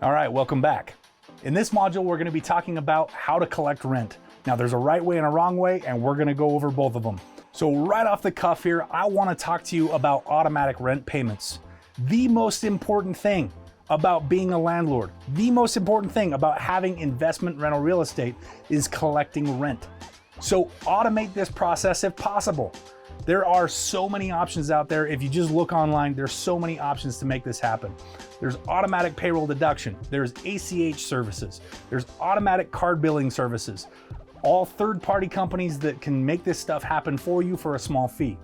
All right, welcome back. In this module, we're going to be talking about how to collect rent. Now, there's a right way and a wrong way, and we're going to go over both of them. So right off the cuff here, I want to talk to you about automatic rent payments. The most important thing about being a landlord, the most important thing about having investment rental real estate is collecting rent. So automate this process if possible. There are so many options out there. If you just look online, there's so many options to make this happen. There's automatic payroll deduction, there's ACH services, there's automatic card billing services, all third-party companies that can make this stuff happen for you for a small fee.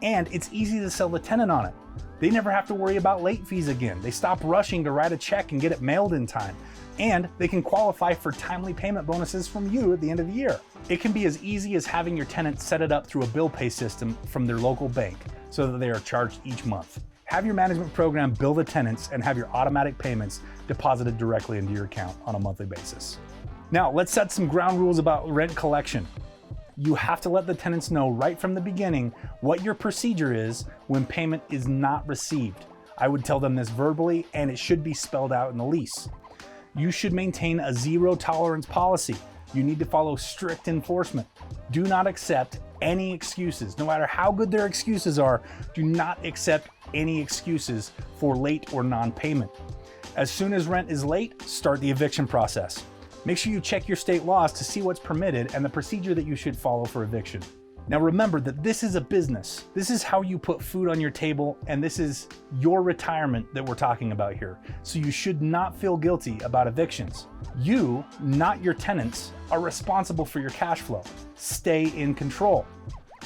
And it's easy to sell the tenant on it. They never have to worry about late fees again. They stop rushing to write a check and get it mailed in time. And they can qualify for timely payment bonuses from you at the end of the year. It can be as easy as having your tenant set it up through a bill pay system from their local bank so that they are charged each month. Have your management program bill the tenants and have your automatic payments deposited directly into your account on a monthly basis. Now, let's set some ground rules about rent collection. You have to let the tenants know right from the beginning what your procedure is when payment is not received. I would tell them this verbally, and it should be spelled out in the lease. You should maintain a zero tolerance policy. You need to follow strict enforcement. Do not accept any excuses. No matter how good their excuses are, do not accept any excuses for late or non-payment. As soon as rent is late, start the eviction process. Make sure you check your state laws to see what's permitted and the procedure that you should follow for eviction. Now remember that this is a business. This is how you put food on your table, and this is your retirement that we're talking about here. So you should not feel guilty about evictions. You, not your tenants, are responsible for your cash flow. Stay in control.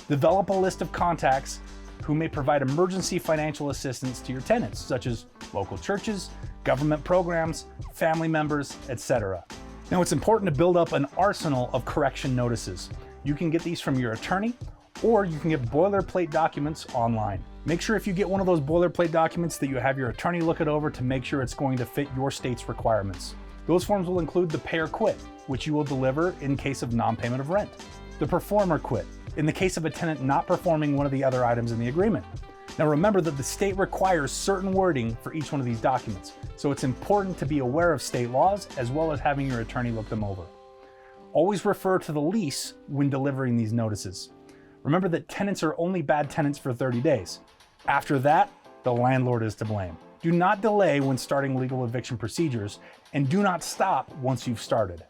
Develop a list of contacts who may provide emergency financial assistance to your tenants, such as local churches, government programs, family members, etc. Now, it's important to build up an arsenal of correction notices. You can get these from your attorney, or you can get boilerplate documents online. Make sure if you get one of those boilerplate documents that you have your attorney look it over to make sure it's going to fit your state's requirements. Those forms will include the pay or quit, which you will deliver in case of non-payment of rent. The perform or quit, in the case of a tenant not performing one of the other items in the agreement. Now remember that the state requires certain wording for each one of these documents, so it's important to be aware of state laws as well as having your attorney look them over. Always refer to the lease when delivering these notices. Remember that tenants are only bad tenants for 30 days. After that, the landlord is to blame. Do not delay when starting legal eviction procedures, and do not stop once you've started.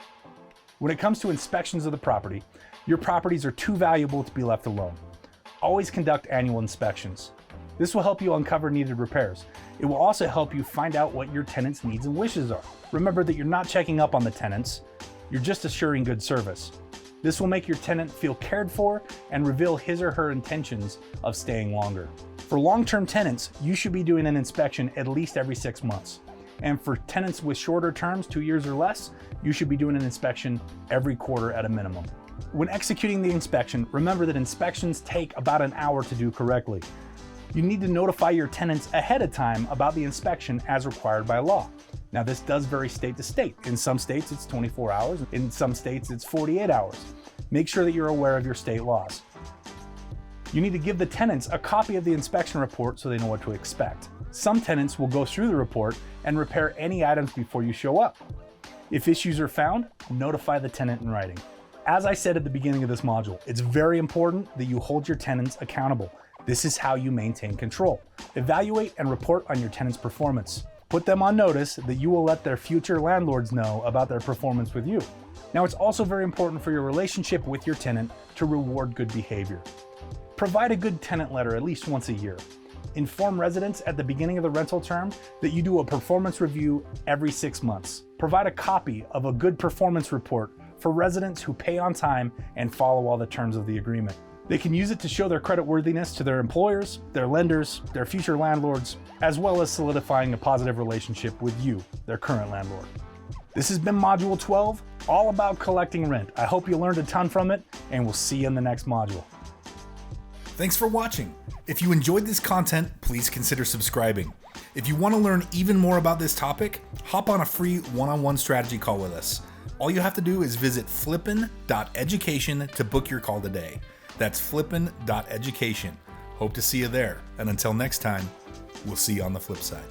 When it comes to inspections of the property, your properties are too valuable to be left alone. Always conduct annual inspections. This will help you uncover needed repairs. It will also help you find out what your tenants' needs and wishes are. Remember that you're not checking up on the tenants, you're just assuring good service. This will make your tenant feel cared for and reveal his or her intentions of staying longer. For long-term tenants, you should be doing an inspection at least every 6 months. And for tenants with shorter terms, 2 years or less, you should be doing an inspection every quarter at a minimum. When executing the inspection, remember that inspections take about an hour to do correctly. You need to notify your tenants ahead of time about the inspection as required by law. Now, this does vary state to state. In some states, it's 24 hours. In some states, it's 48 hours. Make sure that you're aware of your state laws. You need to give the tenants a copy of the inspection report so they know what to expect. Some tenants will go through the report and repair any items before you show up. If issues are found, notify the tenant in writing. As I said at the beginning of this module, it's very important that you hold your tenants accountable. This is how you maintain control. Evaluate and report on your tenants' performance. Put them on notice that you will let their future landlords know about their performance with you. Now, it's also very important for your relationship with your tenant to reward good behavior. Provide a good tenant letter at least once a year. Inform residents at the beginning of the rental term that you do a performance review every 6 months. Provide a copy of a good performance report for residents who pay on time and follow all the terms of the agreement. They can use it to show their creditworthiness to their employers, their lenders, their future landlords, as well as solidifying a positive relationship with you, their current landlord. This has been Module 12, all about collecting rent. I hope you learned a ton from it, and we'll see you in the next module. Thanks for watching. If you enjoyed this content, please consider subscribing. If you want to learn even more about this topic, hop on a free one-on-one strategy call with us. All you have to do is visit flippin.education to book your call today. That's flippin.education. Hope to see you there. And until next time, we'll see you on the flip side.